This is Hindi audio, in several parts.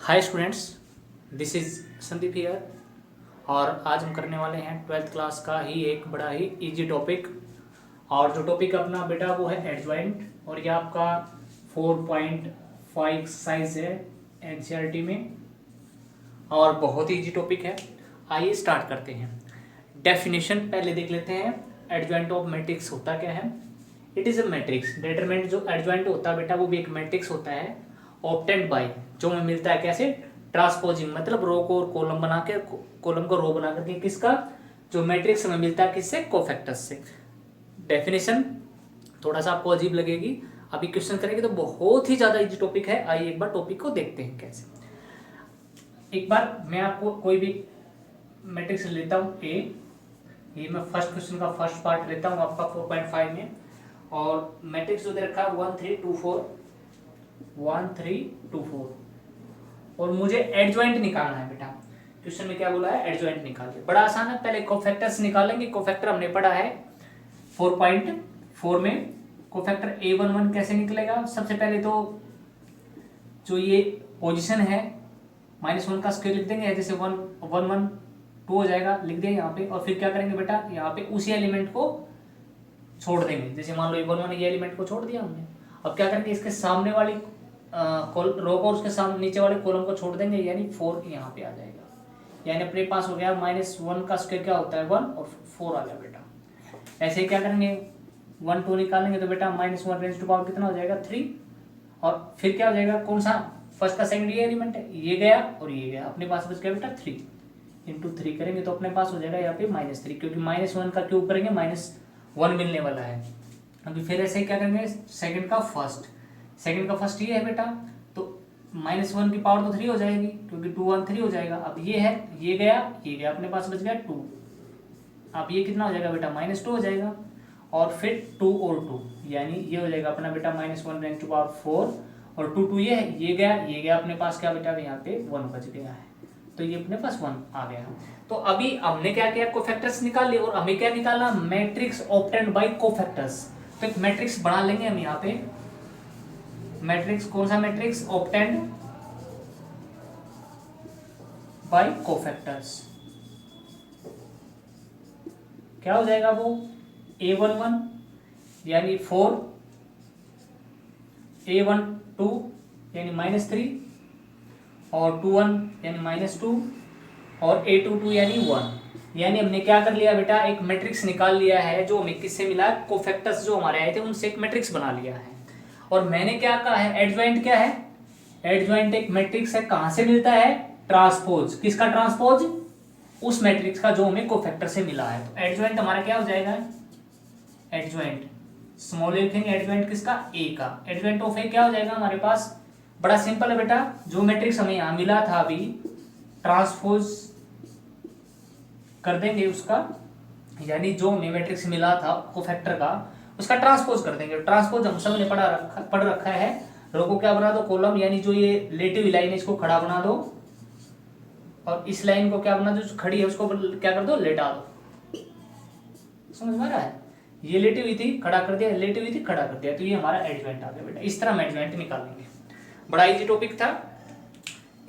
Hi students, this is Sandeep here. और आज हम करने वाले हैं 12th क्लास का ही एक बड़ा ही इजी टॉपिक। और जो टॉपिक अपना बेटा वो है एडजॉइंट, और ये आपका 4.5 एक्सरसाइज है एनसीईआरटी में, और बहुत ही इजी टॉपिक है। आइए स्टार्ट करते हैं। डेफिनेशन पहले देख लेते हैं। एडजॉइंट ऑफ मैट्रिक्स होता क्या है? It is a matrix determinant. जो एडजॉइंट होता है बेटा वो भी एक मैट्रिक्स होता है, ऑब्टेंड बाय, जो हमें मिलता है कैसे? ट्रांसपोजिंग, मतलब रो को और कॉलम बना के, कॉलम को रो बना करके, किसका? जो मैट्रिक्स हमें मिलता है किससे? कोफैक्टर्स से। डेफिनेशन थोड़ा सा आपको अजीब लगेगी, अभी क्वेश्चन करेंगे तो बहुत ही ज़्यादा इजी टॉपिक है। आइए एक बार टॉपिक को देखते हैं कैसे। एक बार मैं आपको कोई भी मैट्रिक्स लेता हूँ ए, ये मैं फर्स्ट क्वेश्चन का फर्स्ट पार्ट लेता हूँ आपका 4.5 में, और मैट्रिक्स जो दे रखा है 1 3 2 4 1 3 2 4, और मुझे एडजॉइंट निकालना है बेटा। क्वेश्चन में क्या बोला है? एडजॉइंट निकालिए। बड़ा आसान है, पहले कोफैक्टर्स निकालेंगे। कोफैक्टर हमने पढ़ा है 4.4 में। कोफैक्टर A11 कैसे निकलेगा? सबसे पहले तो जो ये पोजीशन है -1 का स्क्वायर लिख देंगे, जैसे 1 1 1 2 हो जाएगा, लिख दिया यहाँ पे। और फिर क्या करेंगे बेटा? यहाँ पे उसी एलिमेंट को छोड़ देंगे, जैसे मान लो 1 1 ये एलिमेंट को छोड़ दिया हमने। अब क्या करेंगे? इसके सामने वाली रो को उसके सामने नीचे वाले कॉलम को छोड़ देंगे, यानी 4 यहाँ पे आ जाएगा। यानी अपने पास हो गया -1 का स्क्वायर क्या होता है? 1, और 4 आ गया बेटा। ऐसे ही क्या करेंगे? 1 2 निकालेंगे तो बेटा -1 रेज़ टू पावर कितना हो जाएगा? 3। और फिर क्या हो जाएगा? कौन सा? फर्स्ट का सेकंड ये एलिमेंट है, ये गया और ये गया, अपने पास बच गया बेटा 3 इंटू 3 करेंगे तो अपने पास हो जाएगा यहाँ पे -3, क्योंकि -1 का क्यूब करेंगे -1 मिलने वाला है। अभी फिर ऐसे क्या करेंगे? सेकंड का फर्स्ट ये है बेटा, तो -1 की पावर तो 3 हो जाएगी, क्योंकि 2 1 3 हो जाएगा। अब ये है, ये गया, अपने पास बच गया 2। अब ये कितना हो जाएगा बेटा? -2 हो जाएगा। और फिर 2 और 2, यानी ये हो जाएगा अपना बेटा -1 रेज़ टू पावर 4, और 2 2 ये है, ये गया, अपने पास क्या बेटा? यहाँ पे 1 बच गया है, तो ये अपने पास 1 आ गया। तो अभी हमने क्या किया? कोफैक्टर्स निकाल लिए, और हमें क्या निकालना? Matrix obtained bye cofactors. तो एक मैट्रिक्स बना लेंगे हम यहाँ पे। मैट्रिक्स कौन सा? Matrix obtained bye cofactors. क्या हो जाएगा वो? A11 यानी 4, A12 यानी -3, और 21 यानी -2, और A22 यानी 1। यानी हमने क्या कर लिया बेटा? एक मैट्रिक्स निकाल लिया है, जो हमें किससे मिला? कोफैक्टर्स जो हमारे आए थे उनसे एक मैट्रिक्स बना लिया है। और मैंने क्या कहा है? एडजॉइंट क्या है? एडजॉइंट एक मैट्रिक्स है, कहां से मिलता है? ट्रांसपोज। किसका ट्रांसपोज? उस मैट्रिक्स का जो हमें कोफैक्टर से मिला है। तो एडजॉइंट हमारा क्या हो जाएगा? एडजॉइंट स्मॉल लिखेंगे, एडजॉइंट किसका? ए का। एडजॉइंट ऑफ ए क्या हो जाएगा हमारे पास? बड़ा सिंपल है बेटा, जो मैट्रिक्स हमें यहां मिला था अभी, ट्रांसपोज कर देंगे उसका, यानी जो हमें मैट्रिक्स मिला था कोफैक्टर का, उसका ट्रांसपोज कर देंगे। ट्रांसपोज हम सब ने पढ़ रखा है। रो को क्या बना दो? कॉलम, यानी जो ये रिलेटिव लाइन है इसको खड़ा बना दो, और इस लाइन को क्या बना दो? जो खड़ी है उसको क्या कर दो? लेटा दो। समझ में आ रहा है? ये लेटी हुई थी, खड़ा कर दिया, लेटी हुई थी, खड़ा कर दिया, तो ये हमारा एडजॉइंट आ गया बेटा। इस तरह हम एडजॉइंट निकालेंगे। बड़ा इजी टॉपिक था,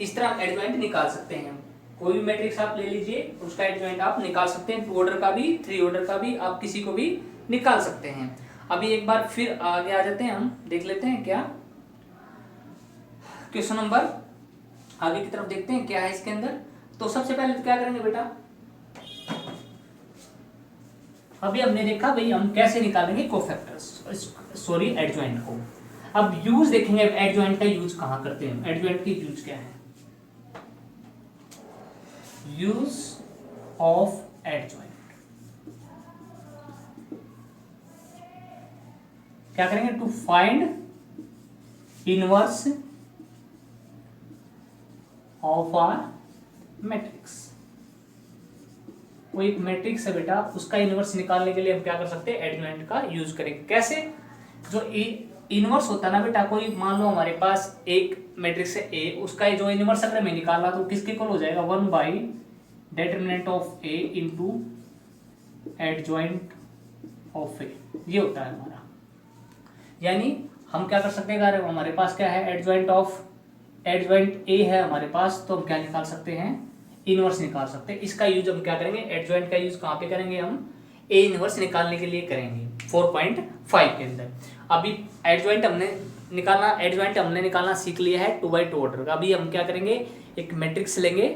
इस तरह हम एडजॉइंट निकाल सकते हैं। कोई भी मैट्रिक्स आप ले लीजिए, उसका एडजॉइंट आप निकाल सकते हैं। 2 ऑर्डर का भी, 3 ऑर्डर का भी, आप किसी को भी निकाल सकते हैं। अभी एक बार फिर आगे आ जाते हैं, हम देख लेते हैं क्या क्वेश्चन नंबर, आगे की तरफ देखते हैं क्या है इसके अंदर। तो सबसे पहले क्या करेंगे बेटा? अभी हमने देखा भाई हम कैसे निकालेंगे कोफैक्टर्स, सॉरी एडजॉइंट को। अब यूज देखेंगे, एडजॉइंट का यूज कहां करते हैं? एडजॉइंट की यूज क्या है? यूज ऑफ एडजॉइंट क्या करेंगे? To find inverse of our matrix. कोई एक मैट्रिक्स है बेटा, उसका इनवर्स निकालने के लिए हम क्या कर सकते हैं? एडजॉइंट का यूज करेंगे। कैसे? जो इनवर्स होता है ना बेटा, कोई मान लो हमारे पास एक मैट्रिक्स है ए, उसका जो इनवर्स अगर हमें निकालना तो किसके इक्वल हो जाएगा? 1 by determinant of A into adjoint of A, ये होता है हमारा। यानी हम क्या कर सकते हैं? अगर हमारे पास क्या है? एडजॉइंट ऑफ एडजॉइंट ए है हमारे पास, तो हम क्या निकाल सकते हैं, इनवर्स निकाल सकते हैं। इसका यूज हम क्या करेंगे, एडजॉइंट का यूज कहाँ पे करेंगे, हम ए इनवर्स निकालने के लिए करेंगे 4.5 के अंदर। अभी एडजॉइंट हमने निकालना सीख लिया है 2x2 ऑर्डर का। अभी हम क्या करेंगे, एक मैट्रिक्स लेंगे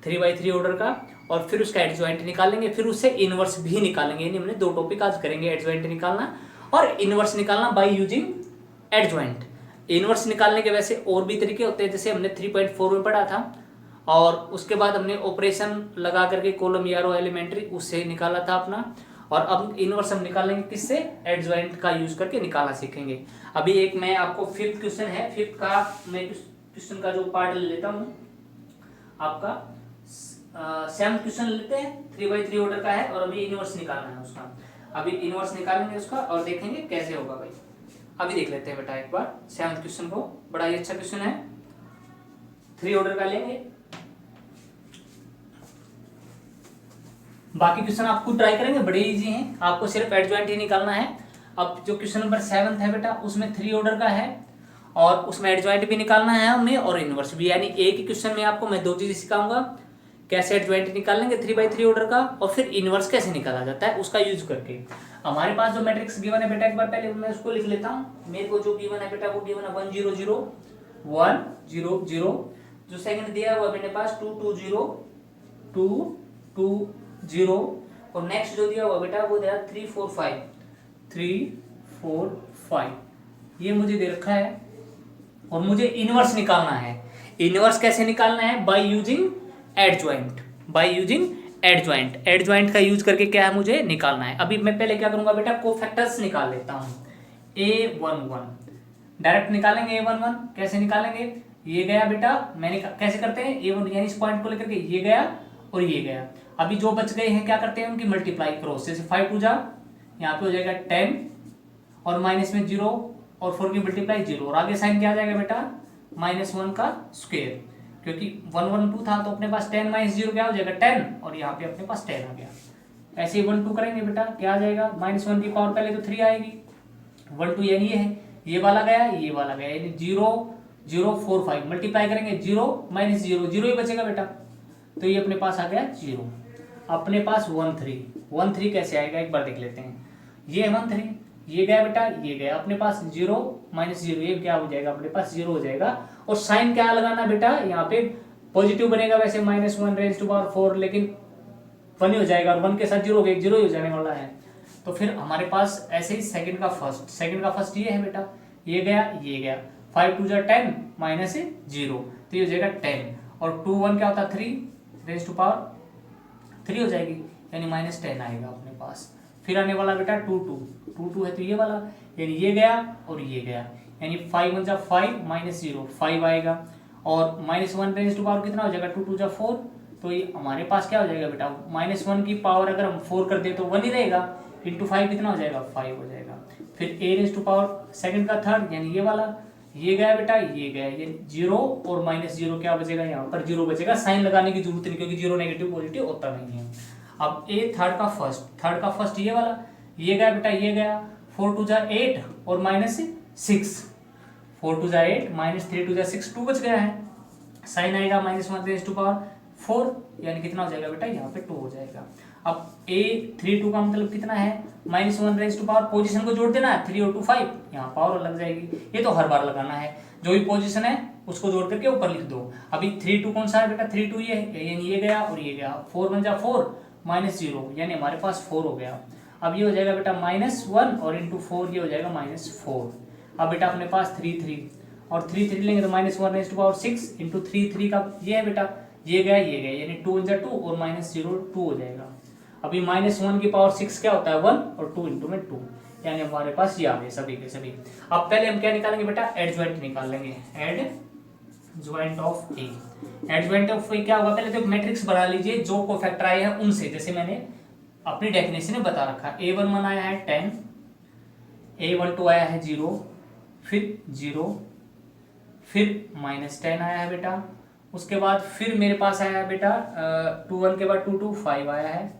3x3 ऑर्डर का और फिर उसका एडजॉइंट निकालेंगे, फिर उससे इनवर्स भी निकालेंगे। यानी हमने 2 टॉपिक आज करेंगे, एडजॉइंट निकालना और इनवर्स निकालना बाय यूजिंग एडजॉइंट। इनवर्स निकालने के वैसे और भी तरीके होते हैं, जैसे हमने 3.4 में पढ़ा था, और उसके बाद हमने ऑपरेशन लगा करके कॉलम या रो एलिमेंट्री उससे निकाला था अपना। और अब इनवर्स हम निकालेंगे किससे, एडजॉइंट का यूज करके निकालना सीखेंगे। अभी एक मैं आपको फिफ्थ क्वेश्चन है, फिफ्थ का मैं क्वेश्चन का जो पार्ट ले लेता हूँ आपका, 7th क्वेश्चन लेते हैं, 3x3 ऑर्डर का है और अभी इनवर्स निकालना है उसका। अभी इनवर्स निकालेंगे उसका और देखेंगे कैसे होगा भाई। अभी देख लेते हैं बेटा एक बार 7th क्वेश्चन को, बड़ा ही अच्छा क्वेश्चन है, 3 ऑर्डर का लेंगे। बाकी क्वेश्चन आपको ट्राई करेंगे, बड़े इजी हैं, आपको सिर्फ एडजॉइंट ही निकालना है। अब जो क्वेश्चन नंबर 7 है बेटा, उसमें 3 ऑर्डर का है और उसमें एडजॉइंट भी निकालना है हमें और इनवर्स भी। यानी एक ही क्वेश्चन में आपको मैं 2 चीजें सिखाऊंगा, कैसे एडजॉइंट निकालेंगे 3x3 ऑर्डर का, और फिर इनवर्स कैसे निकाला जाता है उसका यूज करके। हमारे पास जो मैट्रिक्स गिवन है बेटा, एक बार पहले मैं उसको लिख लेता हूँ। मेरे को जो गिवन है बेटा वो गिवन है 1 0 0 1 0 0। जो सेकंड दिया हुआ मेरे पास 2 2 0 2 2 0, और नेक्स्ट जो दिया हुआ बेटा वो दिया 3 4 5 3 4 5, ये मुझे दे रखा है। और मुझे इनवर्स निकालना है। इनवर्स कैसे निकालना है, by using adjoint, by using adjoint. Adjoint का यूज करके क्या है मुझे निकालना है। अभी मैं पहले क्या करूंगा बेटा, कोफैक्टर्स निकाल लेता हूं। A11 डायरेक्ट निकालेंगे, A11 कैसे निकालेंगे, ये गया बेटा, मैंने कैसे करते हैं, A1 यानी इस पॉइंट को लेकर के ये गया और ये गया। अभी जो बच गए हैं क्या करते हैं, उनकी मल्टीप्लाई क्रॉस, जैसे 5 2 जा, यहाँ पे हो जाएगा 10 और माइनस में 0 और 4 की मल्टीप्लाई 0, और आगे साइन क्या आ जाएगा बेटा, -1 का स्क्वायर, क्योंकि 1 1 2 था तो अपने पास 10 - 0 क्या हो जाएगा 10, और यहाँ पे अपने पास 10 आ गया। ऐसे ही 1 2 करेंगे बेटा, क्या आ जाएगा, -1 की पावर पहले तो 3 आएगी, 1 2 यानी ये है, ये वाला गया ये वाला गया, यानी 0 0 4 5 मल्टीप्लाई करेंगे 0 -0 0 ही बचेगा बेटा, तो ये अपने पास आ गया 0। अपने पास 1 3 1 3 कैसे आएगा एक बार देख लेते हैं। ये 1 3 ये गया बेटा, ये गया, अपने पास 0 -0 ये क्या हो जाएगा, अपने पास 0 हो जाएगा। और साइन क्या लगाना बेटा, यहाँ पे पॉजिटिव बनेगा वैसे -1⁴, लेकिन 1 ही हो जाएगा, और 1 के साथ 0 हो गया, 0 ही हो जाने वाला है। तो फिर हमारे पास ऐसे ही सेकंड का फर्स्ट ये है बेटा, ये गया 5 2 10 -0, तो ये हो जाएगा 10, और 2 1 क्या होता है 3 हो जाएगी, यानी -10 आएगा अपने पास। फिर आने वाला बेटा 2 2 है तो ये वाला, यानी ये गया और ये गया, यानी 5 1 5 -0 5 आएगा, और -1 कितना हो जाएगा 2 2 4, तो ये हमारे पास क्या हो जाएगा बेटा, -1 की पावर अगर हम 4 कर दे तो 1 ही रहेगा, इंटू 5 कितना हो जाएगा 5 हो जाएगा। फिर a⁻⁴ सेकंड का थर्ड, यानी ये वाला, ये गया बेटा ये गया, ये 0 और -0 क्या बचेगा, यहाँ पर 0 बचेगा, साइन लगाने की जरूरत नहीं क्योंकि 0 नेगेटिव पॉजिटिव होता नहीं है। अब थर्ड का फर्स्ट ये वाला, ये गया बेटा ये गया, 4 2 8 और -6, 4 2 8 -3 2 6, 2 बच गया है, साइन आएगा -1⁴, यानी कितना हो जाएगा बेटा, यहाँ पे 2 हो जाएगा। अब a32 का मतलब कितना है, -1⁴, पोजीशन को जोड़ देना है, 3 और 2 5, यहाँ पावर लग जाएगी, ये तो हर बार लगाना है, जो भी पोजीशन है उसको जोड़ करके ऊपर लिख दो। अभी 3 2 कौन सा है बेटा, 3 2 ये है, यानी ये गया और ये गया, 4 1 4 -0, यानी हमारे पास 4 हो गया। अब ये हो जाएगा बेटा -1 और इंटू 4 ये हो जाएगा -4। अब बेटा अपने पास 3 3 और 3 3 लेंगे तो -1⁴ इंटू 3 3 का ये है बेटा, ये गया यानी 2 1 2 और -0 2 हो जाएगा। अभी -1 की पावर 6 क्या होता है 1, और 2 इंटू में 2, यानी हमारे पास ये आ गए सभी के सभी। अब पहले हम क्या निकालेंगे बेटा, एडजॉइंट निकाल लेंगे, adjoint of A. Adjoint of A क्या होगा, पहले तो मैट्रिक्स बना लीजिए जो कोफैक्टर आए हैं उनसे, जैसे मैंने अपनी डेफिनेशन में बता रखा है। a11 आया है 10, a12 आया है 0, फिर 0, फिर -10 आया है बेटा, उसके बाद फिर मेरे पास आया है बेटा 2 1 के बाद 2 2 5 आया है,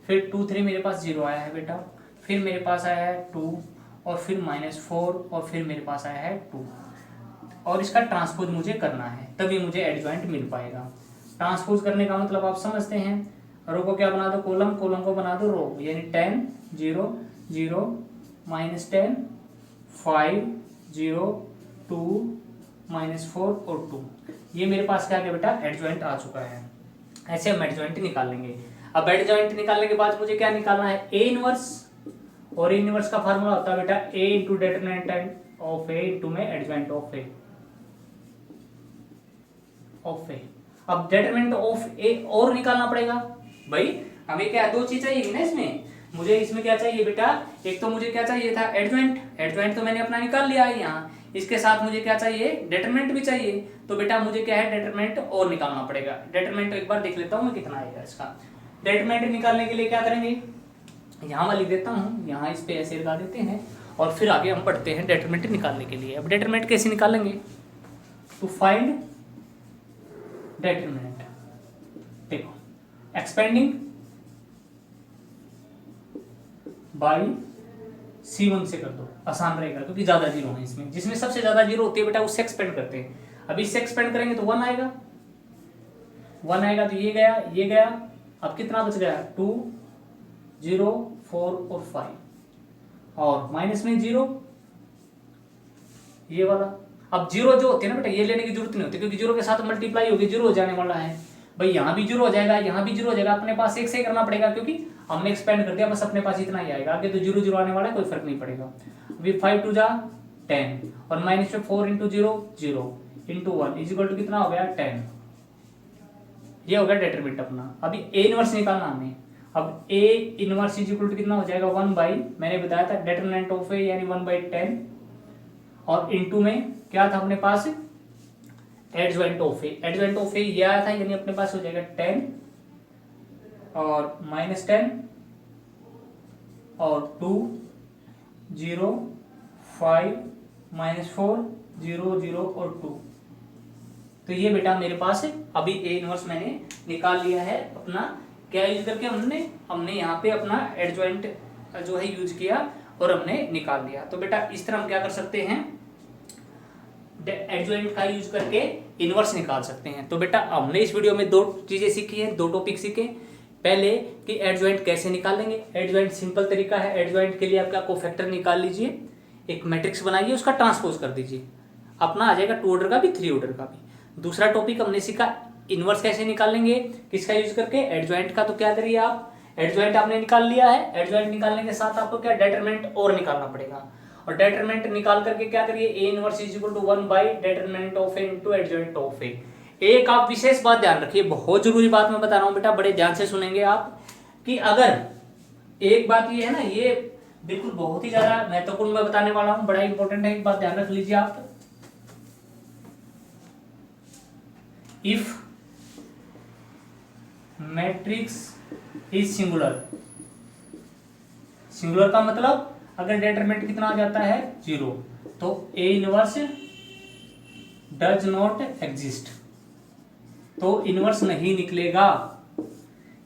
फिर 2 3 मेरे पास 0 आया है बेटा, फिर मेरे पास आया है 2, और फिर -4, और फिर मेरे पास आया है 2। और इसका ट्रांसपोज मुझे करना है, तभी मुझे एडजॉइंट मिल पाएगा। ट्रांसपोज करने का मतलब आप समझते हैं, रो को क्या बना दो कॉलम, कॉलम को बना दो रो, यानी 10 0 0 -10 5 0 2 -4 और 2। ये मेरे पास क्या है बेटा एडजॉइंट आ चुका है। ऐसे हम एडजॉइंट निकाल लेंगे। अब एडजॉइंट निकालने के बाद मुझे क्या निकालना है, ए इनवर्स, और ए इनवर्स का फार्मूला होता है बेटा A into determinant of A into में एडजॉइंट ऑफ ए। अब डिटरमिनेंट ऑफ ए और निकालना पड़ेगा भाई, हमें क्या दो चीज चाहिए ना इसमें। मुझे इसमें क्या चाहिए बेटा, एक तो मुझे क्या चाहिए था एडजॉइंट, एडजॉइंट तो मैंने अपना निकाल लिया है यहाँ। इसके साथ मुझे क्या चाहिए, डिटरमिनेंट भी चाहिए। तो बेटा मुझे क्या है डिटरमिनेंट और निकालना पड़ेगा। डिटरमिनेंट एक बार देख लेता हूँ मैं कितना आएगा इसका। डिटरमिनेंट निकालने के लिए क्या करेंगे, यहाँ मैं लिख देता हूँ, यहाँ इस पे ऐसे लगा देते हैं और फिर आगे हम बढ़ते हैं डिटरमिनेंट निकालने के लिए। अब डिटरमिनेंट कैसे निकालेंगे, टू फाइंड डिटरमिनेंट, देखो एक्सपेंडिंग बाई C1 से कर दो, आसान रहेगा क्योंकि ज्यादा जीरो है इसमें। जिसमें सबसे ज्यादा जीरो होती है बेटा उससे एक्सपेंड करते हैं। अब इससे एक्सपेंड करेंगे तो 1 आएगा, 1 आएगा तो ये गया ये गया। अब कितना बच गया 2 0 4 और 5 और माइनस में 0 ये वाला। अब जीरो जो होते हैं ना बेटा ये लेने की जरूरत नहीं होती क्योंकि जीरो के साथ मल्टीप्लाई होगी, जीरो हो जाने वाला है भाई। यहाँ भी जीरो हो जाएगा, यहाँ भी जीरो हो जाएगा, अपने पास एक से करना पड़ेगा क्योंकि हमने एक्सपेंड कर दिया, बस अपने पास इतना ही आएगा। आगे तो जीरो जीरो आने वाला है, कोई फर्क नहीं पड़ेगा। अभी 5 2 जा 10 और माइनस में 4 into 0 0 into 1 is equal to कितना हो गया 10। ये हो गया डिटरमिनेंट अपना। अभी ए इनवर्स निकालना हमें। अब A inverse is equal to कितना हो जाएगा 1 बाई, मैंने बताया था डिटरमिनेंट ऑफ ए यानी 1/10 और इंटू में क्या था अपने पास adjoint of A. Adjoint of A ये आया था यानी अपने पास हो जाएगा 10 और -10 और 2 0 5 -4 0 0 और 2। तो ये बेटा मेरे पास है। अभी ए इनवर्स मैंने निकाल लिया है अपना, क्या यूज करके हमने यहाँ पे अपना एडजॉइंट जो है यूज किया और हमने निकाल लिया। तो बेटा इस तरह हम क्या कर सकते हैं, एडजॉइंट का यूज करके इनवर्स निकाल सकते हैं। तो बेटा हमने इस वीडियो में दो चीजें सीखी हैं, दो टॉपिक सीखे। पहले कि एडजॉइंट कैसे निकालेंगे। एडजॉइंट सिंपल तरीका है, एडजॉइंट के लिए आपका कोफैक्टर निकाल लीजिए, एक मैट्रिक्स बनाइए, उसका ट्रांसपोज कर दीजिए, अपना आ जाएगा 2 ऑर्डर का भी 3 ऑर्डर का भी। दूसरा टॉपिक हमने सीखा इनवर्स कैसे निकालेंगे, किसका यूज करके, एडजॉइंट का। तो क्या करिए आप, एडजॉइंट आपने निकाल लिया है, एडजॉइंट निकालने के साथ आपको क्या डिटरमिनेंट और निकालना पड़ेगा। और डिटरमिनेंट निकाल करके क्या करिए, A inverse is equal to 1 by determinant of A into adjoint of A. एक आप विशेष बात ध्यान रखिए, बहुत जरूरी बात मैं बता रहा हूं बेटा, बड़े ध्यान से सुनेंगे आप, कि अगर एक बात ये है ना, ये बिल्कुल बहुत ही ज्यादा महत्वपूर्ण मैं बताने वाला हूं, बड़ा इंपॉर्टेंट है, एक बात ध्यान रख लीजिए आप। If matrix is singular, singular का मतलब अगर डिटरमिनेंट कितना आ जाता है 0, तो A inverse does not exist, तो इनवर्स नहीं निकलेगा।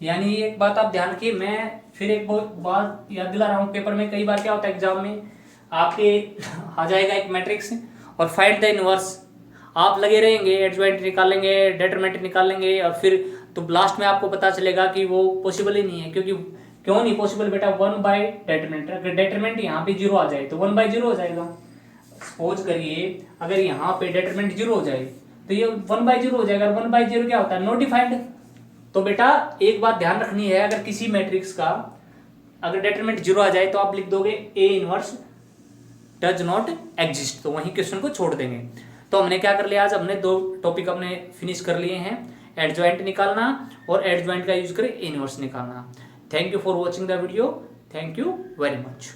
यानी एक बात आप ध्यान रखिए, मैं फिर एक बात याद दिला रहा हूँ, पेपर में कई बार क्या होता है एग्जाम में आपके आ जाएगा एक मैट्रिक्स और फाइंड द इनवर्स, आप लगे रहेंगे एडजॉइंट निकालेंगे, डिटरमिनेंट निकालेंगे और फिर तो लास्ट में आपको पता चलेगा कि वो पॉसिबल ही नहीं है। क्योंकि क्यों नहीं पॉसिबल बेटा, 1 बाई डिटरमिनेंट, अगर डिटरमिनेंट यहाँ पे 0 आ जाए तो 1 बाई 0 हो जाएगा। सपोज करिए अगर यहाँ पे डिटरमिनेंट 0 हो जाए तो ये 1 बाई 0 हो जाएगा। 1 बाई 0 क्या होता है, नॉट डिफाइंड। तो बेटा एक बात ध्यान रखनी है, अगर किसी मैट्रिक्स का अगर डिटरमिनेंट 0 आ जाए तो आप लिख दोगे A inverse does not exist, तो वहीं क्वेश्चन को छोड़ देंगे। तो हमने क्या कर लिया, आज हमने 2 टॉपिक हमने फिनिश कर लिए हैं, एडजॉइंट निकालना और एडजॉइंट का यूज करें इनवर्स निकालना। Thank you for watching the video, thank you very much.